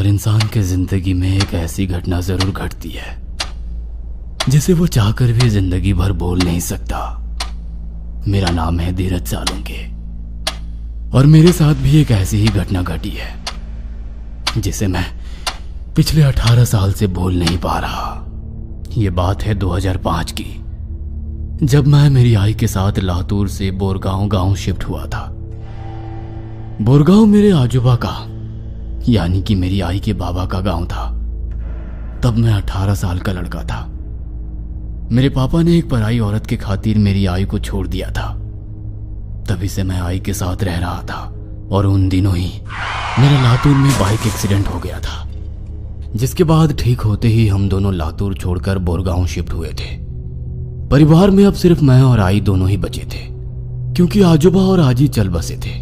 हर इंसान के जिंदगी में एक ऐसी घटना जरूर घटती है जिसे वो चाहकर भी जिंदगी भर भूल नहीं सकता। मेरा नाम है धीरज सालुंके और मेरे साथ भी एक ऐसी ही घटना घटी है जिसे मैं पिछले 18 साल से भूल नहीं पा रहा। ये बात है 2005 की, जब मैं मेरी आई के साथ लातूर से बोरगांव गांव शिफ्ट हुआ था। बोरगांव मेरे आजूबा का यानी कि मेरी आई के बाबा का गांव था। तब मैं 18 साल का लड़का था। मेरे पापा ने एक पराई औरत के खातिर मेरी आई को छोड़ दिया था। तभी से मैं आई के साथ रह रहा था और उन दिनों ही मेरा लातूर में बाइक एक्सीडेंट हो गया था, जिसके बाद ठीक होते ही हम दोनों लातूर छोड़कर बोरगांव शिफ्ट हुए थे। परिवार में अब सिर्फ मैं और आई दोनों ही बचे थे, क्योंकि आजोबा और आजी चल बसे थे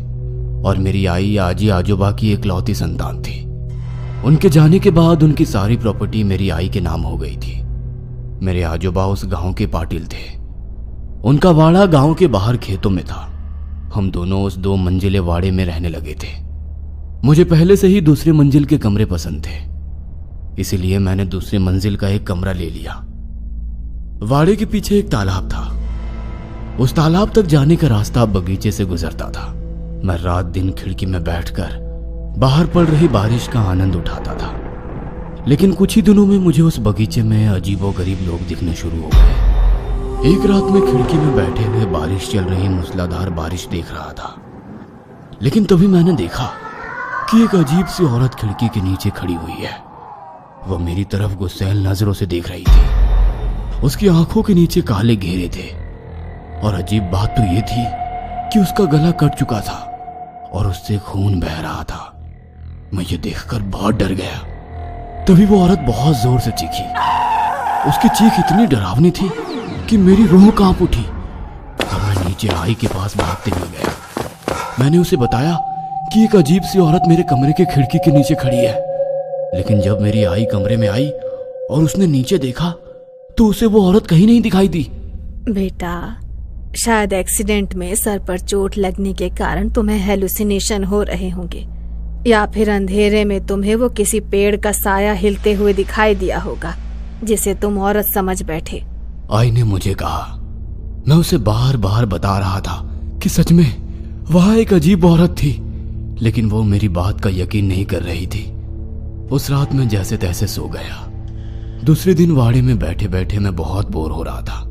और मेरी आई आजी आजोबा की इकलौती संतान थी। उनके जाने के बाद उनकी सारी प्रॉपर्टी मेरी आई के नाम हो गई थी। मेरे आजोबा उस गांव के पाटिल थे। उनका वाड़ा गांव के बाहर खेतों में था। हम दोनों उस 2 मंजिले वाड़े में रहने लगे थे। मुझे पहले से ही दूसरी मंजिल के कमरे पसंद थे, इसीलिए मैंने दूसरी मंजिल का एक कमरा ले लिया। वाड़े के पीछे एक तालाब था। उस तालाब तक जाने का रास्ता बगीचे से गुजरता था। मैं रात दिन खिड़की में बैठकर बाहर पड़ रही बारिश का आनंद उठाता था। लेकिन कुछ ही दिनों में मुझे उस बगीचे में अजीबोगरीब लोग दिखने शुरू हो गए। एक रात में खिड़की में बैठे हुए बारिश चल रही मूसलाधार बारिश देख रहा था, लेकिन तभी मैंने देखा कि एक अजीब सी औरत खिड़की के नीचे खड़ी हुई है। वह मेरी तरफ गुस्सैल नजरों से देख रही थी। उसकी आंखों के नीचे काले घेरे थे और अजीब बात तो यह थी कि उसका गला कट चुका था और उससे खून बह रहा था। मैं ये देखकर बहुत डर गया। तभी वो औरत बहुत जोर से चीखी। उसकी चीख इतनी डरावनी थी कि मेरी रूह कांप उठी और मैं नीचे आई के पास भागते हुए गया। मैंने उसे बताया कि एक अजीब सी औरत मेरे कमरे के खिड़की के नीचे खड़ी है। लेकिन जब मेरी आई कमरे में आई और उसने नीचे देखा तो उसे वो औरत कहीं नहीं दिखाई दी। बेटा, शायद एक्सीडेंट में सर पर चोट लगने के कारण तुम्हें हेलुसिनेशन हो रहे होंगे, या फिर अंधेरे में तुम्हें वो किसी पेड़ का साया हिलते हुए दिखाई दिया होगा जिसे तुम औरत समझ बैठे। आई ने मुझे कहा। मैं उसे बार बार बता रहा था कि सच में वहां एक अजीब औरत थी, लेकिन वो मेरी बात का यकीन नहीं कर रही थी। उस रात में जैसे तैसे सो गया। दूसरे दिन वाड़े में बैठे बैठे मैं बहुत बोर हो रहा था।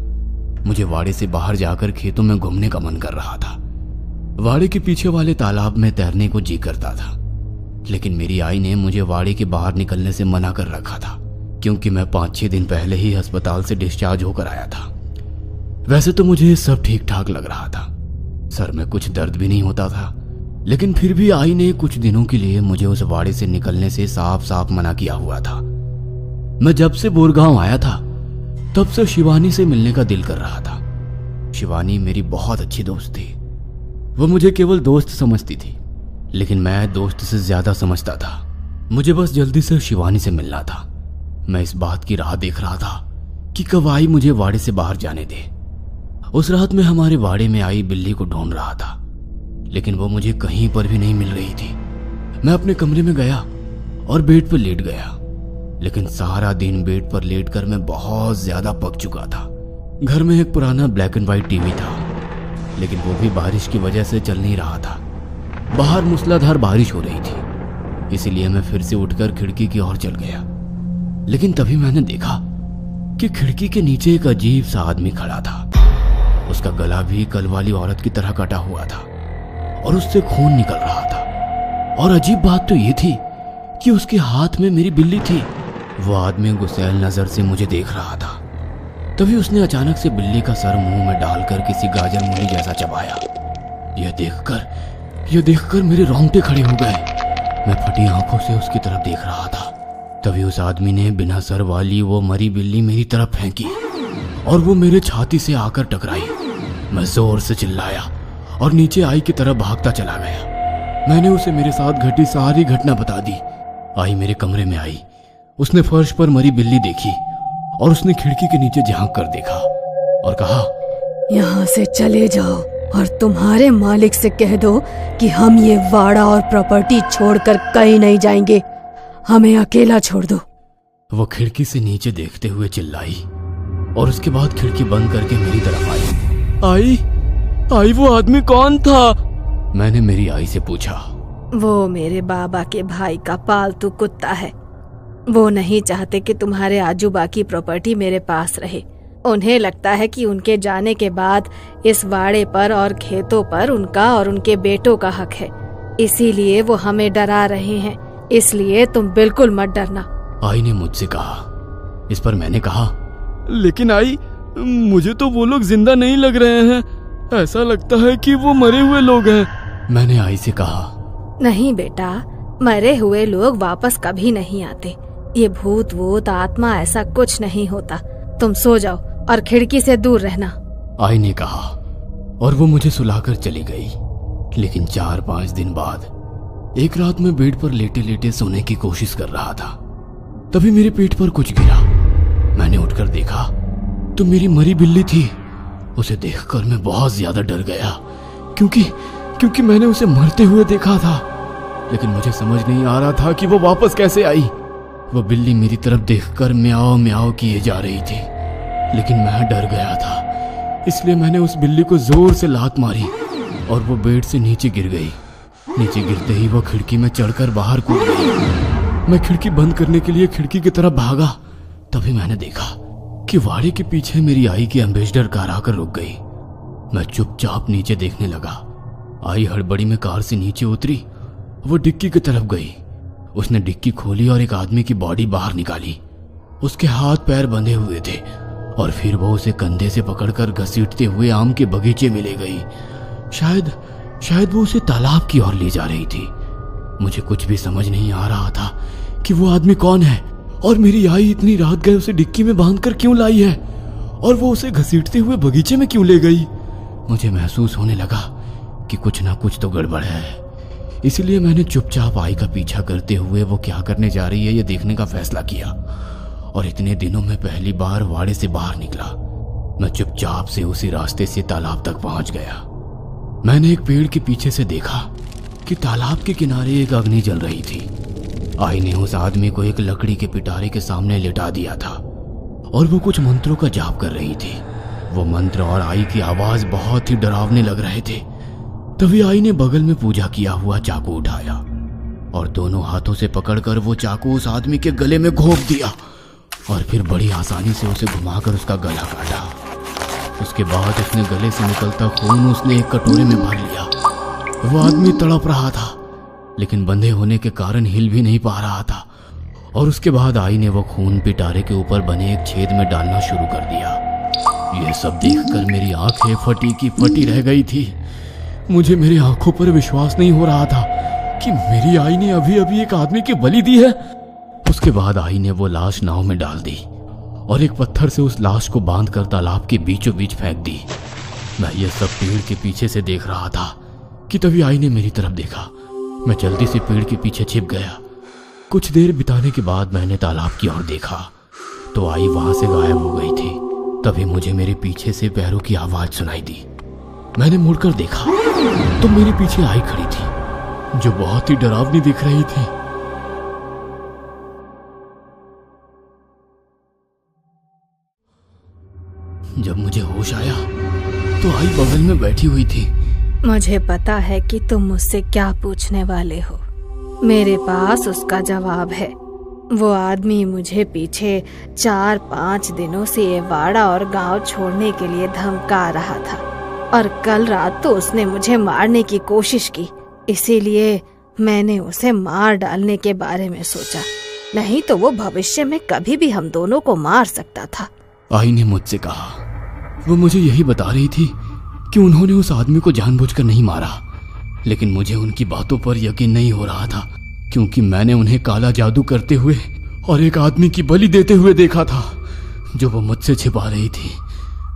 मुझे वाड़े से बाहर जाकर खेतों में घूमने का मन कर रहा था। वाड़े के पीछे वाले तालाब में तैरने को जी करता था, लेकिन मेरी आई ने मुझे वाड़े के बाहर निकलने से मना कर रखा था, क्योंकि मैं 5-6 दिन पहले ही अस्पताल से डिस्चार्ज होकर आया था। वैसे तो मुझे सब ठीक ठाक लग रहा था, सर में कुछ दर्द भी नहीं होता था, लेकिन फिर भी आई ने कुछ दिनों के लिए मुझे उस वाड़े से निकलने से साफ साफ मना किया हुआ था। मैं जब से बोरगांव आया था तब से शिवानी से मिलने का दिल कर रहा था। शिवानी मेरी बहुत अच्छी दोस्त थी। वो मुझे केवल दोस्त समझती थी, लेकिन मैं दोस्त से ज्यादा समझता था। मुझे बस जल्दी से शिवानी से मिलना था। मैं इस बात की राह देख रहा था कि कब आई मुझे वाड़े से बाहर जाने दे। उस रात में हमारे वाड़े में आई बिल्ली को ढूंढ रहा था, लेकिन वो मुझे कहीं पर भी नहीं मिल रही थी। मैं अपने कमरे में गया और बेड पर लेट गया, लेकिन सारा दिन बेड पर लेटकर मैं बहुत ज्यादा पक चुका था। घर में एक पुराना ब्लैक एंड व्हाइट टीवी था, लेकिन वो भी बारिश की वजह से चल नहीं रहा था। बाहर मूसलाधार बारिश हो रही थी, इसीलिए मैं फिर से उठकर खिड़की की ओर चल गया। लेकिन तभी मैंने देखा कि खिड़की के नीचे एक अजीब सा आदमी खड़ा था। उसका गला भी कल वाली औरत की तरह कटा हुआ था और उससे खून निकल रहा था। और अजीब बात तो ये थी कि उसके हाथ में मेरी बिल्ली थी। वो आदमी गुस्सैल नजर से मुझे देख रहा था। तभी उसने अचानक से बिल्ली का सर मुंह में डालकर किसी गाजर मूली जैसा चबाया। यह देखकर मेरे रोंगटे खड़े हो गए। मैं फटी आंखों से उसकी तरफ देख रहा था। तभी उस आदमी ने बिना सर वाली वो मरी बिल्ली मेरी तरफ फेंकी और वो मेरे छाती से आकर टकराई। मैं जोर से चिल्लाया और नीचे आई की तरफ भागता चला गया। मैंने उसे मेरे साथ घटी सारी घटना बता दी। आई मेरे कमरे में आई। उसने फर्श पर मरी बिल्ली देखी और उसने खिड़की के नीचे झांक कर देखा और कहा, यहाँ से चले जाओ और तुम्हारे मालिक से कह दो कि हम ये वाड़ा और प्रॉपर्टी छोड़कर कहीं नहीं जाएंगे। हमें अकेला छोड़ दो। वो खिड़की से नीचे देखते हुए चिल्लाई और उसके बाद खिड़की बंद करके मेरी तरफ आई। आई वो आदमी कौन था? मैंने मेरी आई से पूछा। वो मेरे बाबा के भाई का पालतू कुत्ता है। वो नहीं चाहते कि तुम्हारे आजूबा की प्रॉपर्टी मेरे पास रहे। उन्हें लगता है कि उनके जाने के बाद इस वाड़े पर और खेतों पर उनका और उनके बेटों का हक है, इसीलिए वो हमें डरा रहे हैं। इसलिए तुम बिल्कुल मत डरना। आई ने मुझसे कहा। इस पर मैंने कहा, लेकिन आई, मुझे तो वो लोग जिंदा नहीं लग रहे हैं, ऐसा लगता है कि वो मरे हुए लोग हैं। मैंने आई से कहा, नहीं बेटा, मरे हुए लोग वापस कभी नहीं आते। ये भूत वूत आत्मा ऐसा कुछ नहीं होता। तुम सो जाओ और खिड़की से दूर रहना। आई ने कहा और वो मुझे सुलाकर चली गई। लेकिन 4-5 दिन बाद एक रात मैं बेड पर लेटे लेटे सोने की कोशिश कर रहा था, तभी मेरे पेट पर कुछ गिरा। मैंने उठकर देखा तो मेरी मरी बिल्ली थी। उसे देखकर मैं बहुत ज्यादा डर गया, क्योंकि मैंने उसे मरते हुए देखा था। लेकिन मुझे समझ नहीं आ रहा था कि वो वापस कैसे आई। वो बिल्ली मेरी तरफ देखकर म्याओ म्याओ किए जा रही थी, लेकिन मैं डर गया था, इसलिए मैंने उस बिल्ली को जोर से लात मारी और वो बेड से नीचे गिर गई। नीचे गिरते ही वो खिड़की में चढ़कर बाहर कूद गई। मैं खिड़की बंद करने के लिए खिड़की की तरफ भागा, तभी मैंने देखा कि वाड़े के पीछे मेरी आई की एम्बेसडर कार आकर रुक गई। मैं चुपचाप नीचे देखने लगा। आई हड़बड़ी में कार से नीचे उतरी। वो डिक्की की तरफ गई। उसने डिक्की खोली और एक आदमी की बॉडी बाहर निकाली। उसके हाथ पैर बंधे हुए थे और फिर वो उसे कंधे से पकड़कर घसीटते हुए आम के बगीचे में ले गई। शायद वो उसे तालाब की ओर ले जा रही थी। मुझे कुछ भी समझ नहीं आ रहा था कि वो आदमी कौन है और मेरी आई इतनी रात गए उसे डिक्की में बांधकर क्यों लाई है और वो उसे घसीटते हुए बगीचे में क्यों ले गई। मुझे महसूस होने लगा कि कुछ ना कुछ तो गड़बड़ है। इसलिए मैंने चुपचाप आई का पीछा करते हुए वो क्या करने जा रही है ये देखने का फैसला किया और इतने दिनों में पहली बार वाड़े से बाहर निकला। मैं चुपचाप से उसी रास्ते से तालाब तक पहुंच गया। मैंने एक पेड़ के पीछे से देखा कि तालाब के किनारे एक अग्नि जल रही थी। आई ने उस आदमी को एक लकड़ी के पिटारे के सामने लिटा दिया था और वो कुछ मंत्रों का जाप कर रही थी। वो मंत्र और आई की आवाज बहुत ही डरावने लग रहे थे। तभी आई ने बगल में पूजा किया हुआ चाकू उठाया और दोनों हाथों से पकड़कर वो चाकू उस आदमी के गले में घोंप दिया और फिर बड़ी आसानी से उसे घुमाकर उसका गला काटा। उसके बाद उसने गले से निकलता खून उसने एक कटोरे में भर लिया। वो आदमी तड़प रहा था, लेकिन बंधे होने के कारण हिल भी नहीं पा रहा था। और उसके बाद आई ने वो खून पिटारे के ऊपर बने एक छेद में डालना शुरू कर दिया। ये सब देखकर मेरी आंखें फटी की फटी रह गई थी। मुझे मेरी आंखों पर विश्वास नहीं हो रहा था कि मेरी आई ने अभी अभी एक आदमी की बलि दी है। उसके बाद आई ने वो लाश नाव में डाल दी और एक पत्थर से उस लाश को बांधकर तालाब के बीचों बीच फेंक दी। मैं ये सब पेड़ के पीछे से देख रहा था कि तभी आई ने मेरी तरफ देखा। मैं जल्दी से पेड़ के पीछे छिप गया। कुछ देर बिताने के बाद मैंने तालाब की ओर देखा तो आई वहां से गायब हो गई थी। तभी मुझे मेरे पीछे से पैरों की आवाज सुनाई दी। मैंने मुड़कर देखा तो मेरे पीछे आई खड़ी थी, जो बहुत ही डरावनी दिख रही थी। जब मुझे होश आया तो आई बगल में बैठी हुई थी। मुझे पता है कि तुम मुझसे क्या पूछने वाले हो। मेरे पास उसका जवाब है। वो आदमी मुझे पीछे 4-5 दिनों से ये वाड़ा और गांव छोड़ने के लिए धमका रहा था और कल रात तो उसने मुझे मारने की कोशिश की। इसीलिए मैंने उसे मार डालने के बारे में सोचा, नहीं तो वो भविष्य में कभी भी हम दोनों को मार सकता था। आई ने मुझसे कहा। वो मुझे यही बता रही थी कि उन्होंने उस आदमी को जानबूझकर नहीं मारा, लेकिन मुझे उनकी बातों पर यकीन नहीं हो रहा था क्योंकि मैंने उन्हें काला जादू करते हुए और एक आदमी की बलि देते हुए देखा था जो वो मुझसे छिपा रही थी।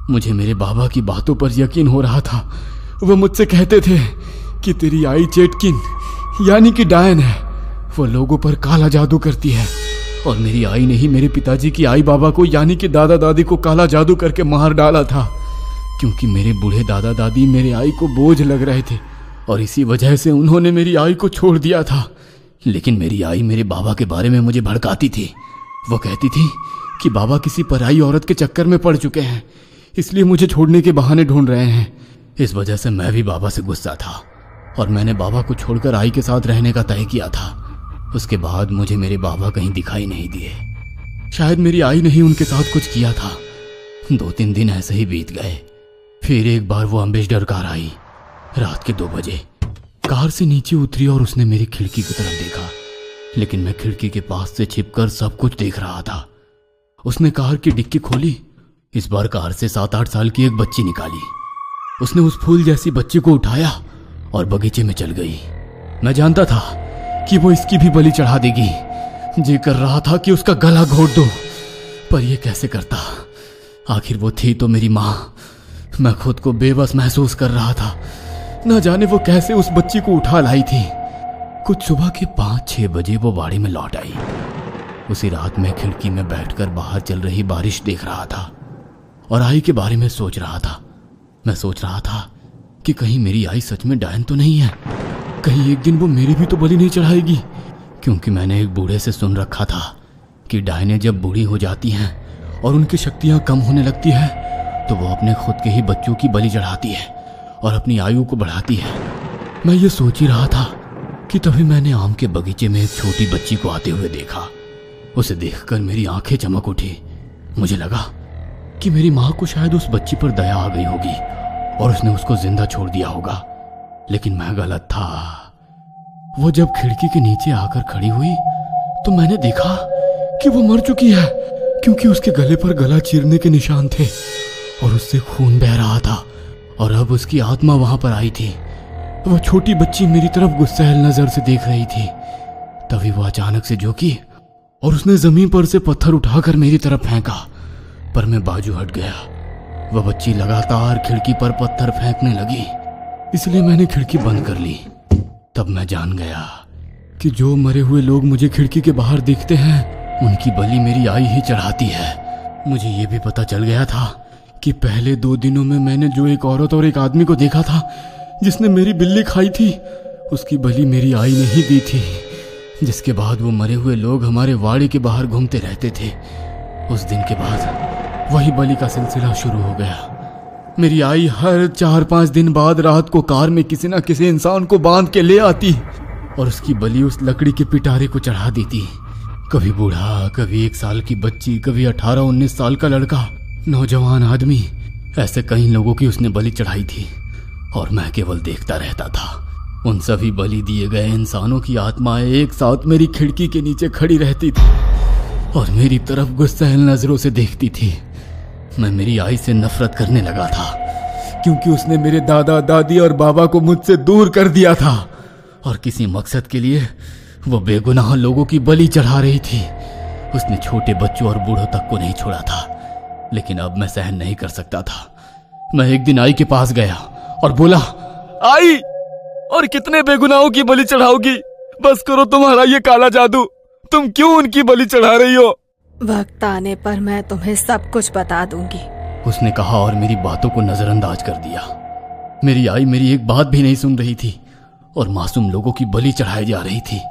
मुझे मेरे बाबा की बातों पर यकीन हो रहा था। वो मुझसे कहते थे कि तेरी आई चेटकिन यानी कि डायन है, वो लोगों पर काला जादू करती है और मेरी आई ने ही मेरे पिताजी की आई बाबा को यानी कि दादा दादी को काला जादू करके मार डाला था क्योंकि मेरे बूढ़े दादा दादी मेरे आई को बोझ लग रहे थे और इसी वजह से उन्होंने मेरी आई को छोड़ दिया था। लेकिन मेरी आई मेरे बाबा के बारे में मुझे भड़काती थी। वो कहती थी कि बाबा किसी पराई औरत के चक्कर में पड़ चुके हैं, इसलिए मुझे छोड़ने के बहाने ढूंढ रहे हैं। इस वजह से मैं भी बाबा से गुस्सा था और मैंने बाबा को छोड़कर आई के साथ रहने का तय किया था। उसके बाद मुझे मेरे बाबा कहीं दिखाई नहीं दिए। शायद मेरी आई ने ही उनके साथ कुछ किया था। 2-3 दिन ऐसे ही बीत गए। फिर एक बार वो अम्बेसडर कार आई। रात के 2 बजे कार से नीचे उतरी और उसने मेरी खिड़की की तरफ देखा, लेकिन मैं खिड़की के पास से छिपकर सब कुछ देख रहा था। उसने कार की डिक्की खोली। इस बार कार से 7-8 साल की एक बच्ची निकाली। उसने उस फूल जैसी बच्ची को उठाया और बगीचे में चल गई। मैं जानता था कि वो इसकी भी बलि चढ़ा देगी। जी कर रहा था कि उसका गला घोट दो, पर यह कैसे करता। आखिर वो थी तो मेरी माँ। मैं खुद को बेबस महसूस कर रहा था। न जाने वो कैसे उस बच्ची को उठा लाई थी। कुछ सुबह के 5-6 बजे वो बाड़ी में लौट आई। उसी रात मैं खिड़की में बैठकर बाहर चल रही बारिश देख रहा था और आई के बारे में सोच रहा था। मैं सोच रहा था कि कहीं मेरी आई सच में डायन तो नहीं है। कहीं एक दिन वो मेरी भी तो बलि नहीं चढ़ाएगी, क्योंकि मैंने एक बूढ़े से सुन रखा था कि डायनें जब बूढ़ी हो जाती हैं और उनकी शक्तियां कम होने लगती है तो वो अपने खुद के ही बच्चों की बलि चढ़ाती है और अपनी आयु को बढ़ाती है। मैं ये सोच ही रहा था कि तभी मैंने आम के बगीचे में एक छोटी बच्ची को आते हुए देखा। उसे देखकर मेरी आंखें चमक उठी। मुझे लगा कि मेरी माँ को शायद उस बच्ची पर दया आ गई होगी और उसने उसको जिंदा छोड़ दिया होगा, लेकिन मैं गलत था। वो जब खिड़की के नीचे आकर खड़ी हुई तो मैंने देखा कि वो मर चुकी है, क्योंकि उसके गले पर गला चीरने के निशान थे और उससे खून बह रहा था और अब उसकी आत्मा वहां पर आई थी। वो छोटी बच्ची मेरी तरफ गुस्सैल नजर से देख रही थी। तभी वो अचानक से झुकी और उसने जमीन पर से पत्थर उठाकर मेरी तरफ फेंका, पर मैं बाजू हट गया। वह बच्ची लगातार खिड़की पर पत्थर फेंकने लगी, इसलिए मैंने खिड़की बंद कर ली। तब मैं जान गया कि जो मरे हुए लोग मुझे खिड़की के बाहर दिखते हैं उनकी बलि मेरी आई ही चढ़ाती है। मुझे ये भी पता चल गया था कि पहले 2 दिनों में मैंने जो एक औरत और एक आदमी को देखा था जिसने मेरी बिल्ली खाई थी, उसकी बलि मेरी आई ने ही दी थी। जिसके बाद वो मरे हुए लोग हमारे वाड़ी के बाहर घूमते रहते थे। उस दिन के बाद वही बलि का सिलसिला शुरू हो गया। मेरी आई हर 4-5 दिन बाद रात को कार में किसी न किसी इंसान को बांध के ले आती और उसकी बलि उस लकड़ी के पिटारे को चढ़ा देती। कभी बूढ़ा, कभी 1 साल की बच्ची, कभी 18-19 साल का लड़का, नौजवान आदमी, ऐसे कई लोगों की उसने बलि चढ़ाई थी और मैं केवल देखता रहता था। उन सभी बलि दिए गए इंसानों की आत्माएं एक साथ मेरी खिड़की के नीचे खड़ी रहती थी और मेरी तरफ गुस्सैल नजरों से देखती थी। मैं मेरी आई से नफरत करने लगा था, क्योंकि उसने मेरे दादा दादी और बाबा को मुझसे दूर कर दिया था और किसी मकसद के लिए वो बेगुनाह लोगों की बलि चढ़ा रही थी। उसने छोटे बच्चों और बूढ़ों तक को नहीं छोड़ा था, लेकिन अब मैं सहन नहीं कर सकता था। मैं एक दिन आई के पास गया और बोला, आई, और कितने बेगुनाहों की बलि चढ़ाओगी? बस करो तुम्हारा ये काला जादू। तुम क्यों उनकी बलि चढ़ा रही हो? वक्त आने पर मैं तुम्हें सब कुछ बता दूंगी, उसने कहा और मेरी बातों को नजरअंदाज कर दिया। मेरी आई मेरी एक बात भी नहीं सुन रही थी और मासूम लोगों की बलि चढ़ाई जा रही थी।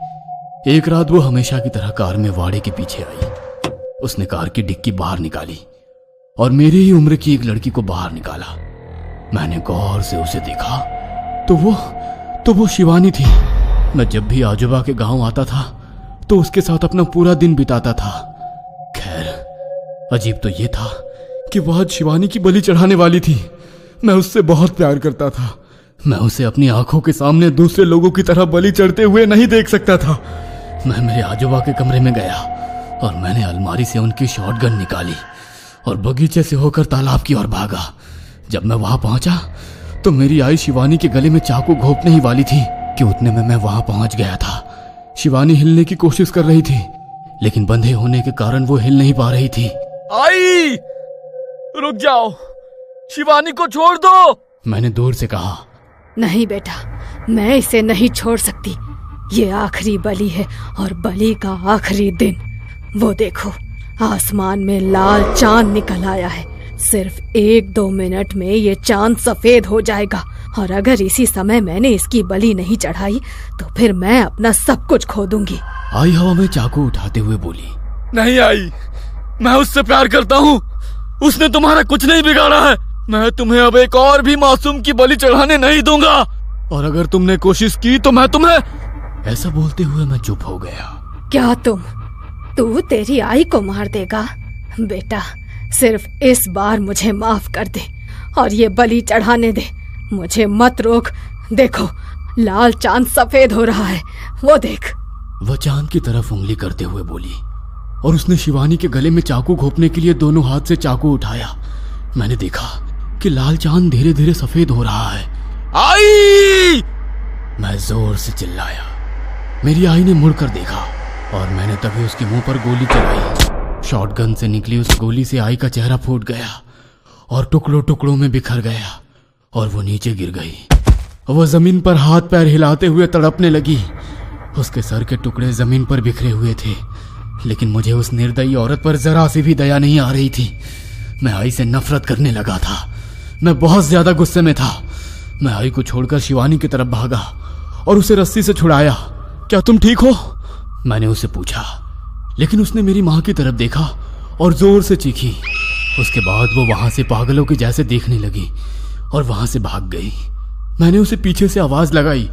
एक रात वो हमेशा की तरह कार में वाड़े के पीछे आई। उसने कार की डिक्की बाहर निकाली और मेरी ही उम्र की एक लड़की को बाहर निकाला। मैंने गौर से उसे देखा तो वो शिवानी थी। मैं जब भी आजोबा के गांव आता था तो उसके साथ अपना पूरा दिन बिताता था। खैर, अजीब तो ये था कि वह आज शिवानी की बलि चढ़ाने वाली थी। मैं उससे बहुत प्यार करता था। मैं उसे अपनी आंखों के सामने दूसरे लोगों की तरह बलि चढ़ते हुए नहीं देख सकता था। मैं मेरे आजोबा के कमरे में गया और मैंने अलमारी से उनकी शॉटगन निकाली और बगीचे से होकर तालाब की ओर भागा। जब मैं वहां पहुंचा तो मेरी आई शिवानी के गले में चाकू घोंपने ही वाली थी कि उतने में मैं वहां पहुंच गया था। शिवानी हिलने की कोशिश कर रही थी, लेकिन बंधे होने के कारण वो हिल नहीं पा रही थी। आई, रुक जाओ, शिवानी को छोड़ दो, मैंने दूर से कहा। नहीं बेटा, मैं इसे नहीं छोड़ सकती। ये आखिरी बलि है और बलि का आखिरी दिन। वो देखो, आसमान में लाल चांद निकल आया है। सिर्फ 1-2 मिनट में ये चांद सफेद हो जाएगा और अगर इसी समय मैंने इसकी बलि नहीं चढ़ाई तो फिर मैं अपना सब कुछ खो दूंगी। आई हवा में चाकू उठाते हुए बोली, नहीं आई, मैं उससे प्यार करता हूँ, उसने तुम्हारा कुछ नहीं बिगाड़ा है। मैं तुम्हें अब एक और भी मासूम की बलि चढ़ाने नहीं दूंगा, और अगर तुमने कोशिश की तो मैं तुम्हें। ऐसा बोलते हुए मैं चुप हो गया। क्या तू तेरी आई को मार देगा? बेटा, सिर्फ इस बार मुझे माफ कर दे और ये बलि चढ़ाने दे, मुझे मत रोक। देखो, लाल चांद सफेद हो रहा है, वो देख। वह चांद की तरफ उंगली करते हुए बोली, और उसने शिवानी के गले में चाकू घोंपने के लिए दोनों हाथ से चाकू उठाया। मैंने देखा कि लाल चांद धीरे धीरे सफेद हो रहा है। आई! मैं जोर से चिल्लाया। मेरी आई ने मुड़कर देखा और मैंने तभी उसके मुंह पर गोली चलाई। शॉटगन से निकली उस गोली से आई का चेहरा फूट गया और टुकड़ों टुकड़ों में बिखर गया और वो नीचे गिर गई। वो जमीन पर हाथ पैर हिलाते हुए तड़पने लगी। उसके सर के टुकड़े जमीन पर बिखरे हुए थे, लेकिन मुझे उस निर्दयी औरत पर जरा सी भी दया नहीं आ रही थी। मैं आई से नफरत करने लगा था। मैं बहुत ज्यादा गुस्से में था। मैं आई को छोड़कर शिवानी की तरफ भागा और उसे रस्सी से छुड़ाया। क्या तुम ठीक हो? मैंने उसे पूछा, लेकिन उसने मेरी मां की तरफ देखा और जोर से चीखी। उसके बाद वो वहां से पागलों के जैसे देखने लगी और वहां से भाग गई। मैंने उसे पीछे से आवाज लगाई,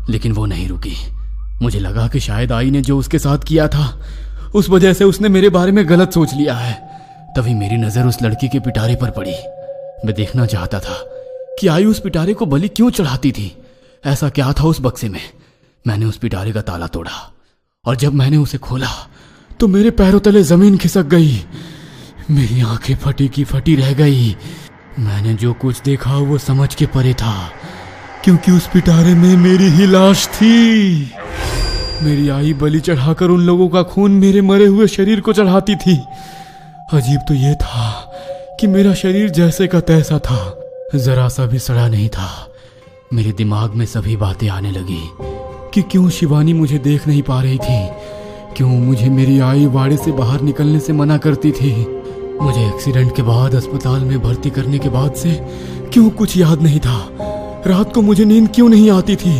लेकिन वो नहीं रुकी। मुझे लगा कि शायद आई ने जो उसके साथ किया था उस वजह से उसने मेरे बारे में गलत सोच लिया है। तभी मेरी नजर उस लड़की के पिटारे पर पड़ी। मैं देखना चाहता था कि आई उस पिटारे को बलि क्यों चढ़ाती थी। ऐसा क्या था उस बक्से में? मैंने उस पिटारे का ताला तोड़ा और जब मैंने उसे खोला तो मेरे पैरों तले जमीन खिसक गई। मेरी आंखें फटी की फटी रह गई। मैंने जो कुछ देखा वो समझ के परे था, क्योंकि उस पिटारे में मेरी ही लाश थी। मेरी आई बलि चढ़ाकर उन लोगों का खून मेरे मरे हुए शरीर को चढ़ाती थी। अजीब तो यह था कि मेरा शरीर जैसे का तैसा था, जरा सा भी सड़ा नहीं था। मेरे दिमाग में सभी बातें आने लगी कि क्यों शिवानी मुझे देख नहीं पा रही थी, क्यों मुझे मेरी आई वाड़े से बाहर निकलने से मना करती थी, मुझे एक्सीडेंट के बाद अस्पताल में भर्ती करने के बाद से क्यों कुछ याद नहीं था, रात को मुझे नींद क्यों नहीं आती थी,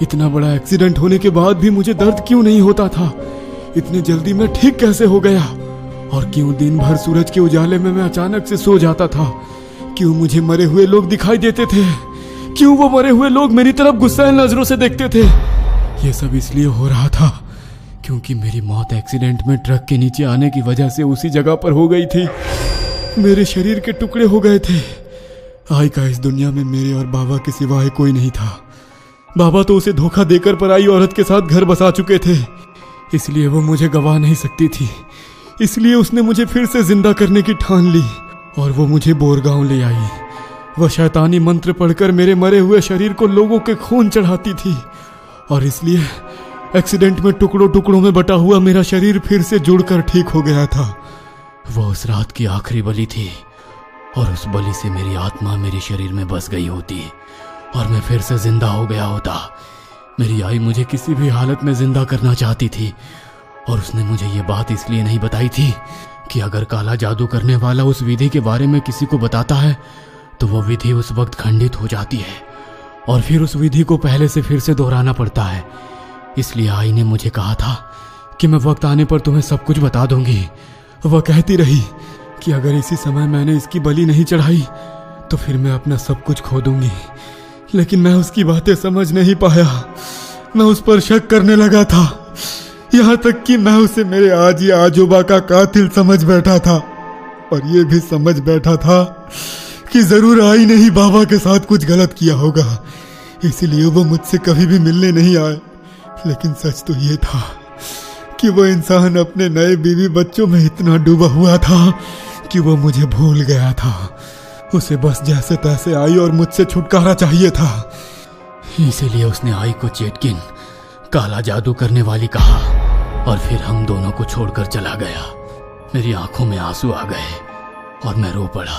इतना बड़ा एक्सीडेंट होने के बाद भी मुझे दर्द क्यों नहीं होता था, इतनी जल्दी मैं ठीक कैसे हो गया, और क्यों दिन भर सूरज के उजाले में मैं अचानक से सो जाता था, क्यों मुझे मरे हुए लोग दिखाई देते थे, क्यों वो मरे हुए लोग मेरी तरफ गुस्सैल नजरों से देखते थे। ये सब इसलिए हो रहा था क्योंकि मेरी मौत एक्सीडेंट में ट्रक के नीचे आने की वजह से उसी जगह पर हो गई थी। मेरे शरीर के टुकड़े हो गए थे। आई का इस दुनिया में मेरे और बाबा के सिवाय कोई नहीं था। बाबा तो उसे धोखा देकर पराई औरत के साथ घर बसा चुके थे, इसलिए वो मुझे गवा नहीं सकती थी। इसलिए उसने मुझे फिर से जिंदा करने की ठान ली और वो मुझे बोरगांव ले आई। वह शैतानी मंत्र पढ़कर मेरे मरे हुए शरीर को लोगों के खून चढ़ाती थी और इसलिए एक्सीडेंट में टुकड़ों टुकड़ों में बटा हुआ मेरा शरीर फिर से जुड़कर ठीक हो गया था। वो उस रात की आखिरी बलि थी और उस बलि से मेरी आत्मा मेरे शरीर में बस गई होती और मैं फिर से जिंदा हो गया होता। मेरी आई मुझे किसी भी हालत में जिंदा करना चाहती थी और उसने मुझे ये बात इसलिए नहीं बताई थी कि अगर काला जादू करने वाला उस विधि के बारे में किसी को बताता है तो वो विधि उस वक्त खंडित हो जाती है और फिर उस विधि को पहले से फिर से दोहराना पड़ता है। इसलिए आई ने मुझे कहा था कि मैं वक्त आने पर तुम्हें सब कुछ बता दूंगी। वह कहती रही कि अगर इसी समय मैंने इसकी बलि नहीं चढ़ाई तो फिर मैं अपना सब कुछ खो दूंगी, लेकिन मैं उसकी बातें समझ नहीं पाया। मैं उस पर शक करने लगा था, यहाँ तक कि मैं उसे मेरे आजी आजोबा का कातिल समझ बैठा था और ये भी समझ बैठा था कि जरूर आई ने ही बाबा के साथ कुछ गलत किया होगा, इसीलिए वो मुझसे कभी भी मिलने नहीं आए। लेकिन सच तो ये था कि वो इंसान अपने नए बीवी बच्चों में इतना डूबा हुआ था कि वो मुझे भूल गया था। उसे बस जैसे तैसे आई और मुझसे छुटकारा चाहिए था। इसीलिए उसने आई को चेटकिन काला जादू करने वाली कहा और फिर हम दोनों को छोड़कर चला गया। मेरी आंखों में आंसू आ गए और मैं रो पड़ा,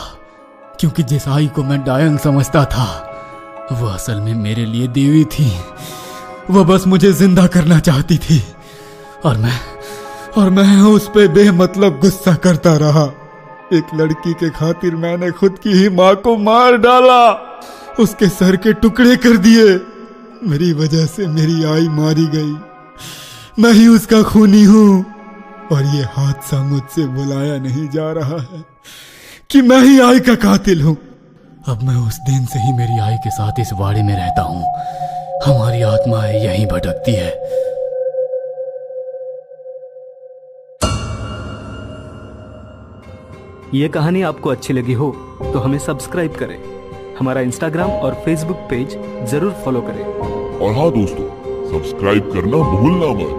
क्योंकि जिस आई को मैं डायन समझता था वो असल में मेरे लिए देवी थी। वह बस मुझे जिंदा करना चाहती थी और मैं उस पे बेमतलब गुस्सा करता रहा। एक लड़की के खातिर मैंने खुद की ही माँ को मार डाला। उसके सर के टुकड़े कर दिए। मेरी वजह से मेरी आई मारी गई। मैं ही उसका खूनी हूं और ये हादसा मुझसे बुलाया नहीं जा रहा है कि मैं ही आई का कातिल हूं। अब मैं उस दिन से ही मेरी आई के साथ इस वाड़े में रहता हूँ। हमारी आत्माएं यहीं भटकती है। ये कहानी आपको अच्छी लगी हो तो हमें सब्सक्राइब करें, हमारा इंस्टाग्राम और फेसबुक पेज जरूर फॉलो करें। और हाँ दोस्तों, सब्सक्राइब करना भूलना मत।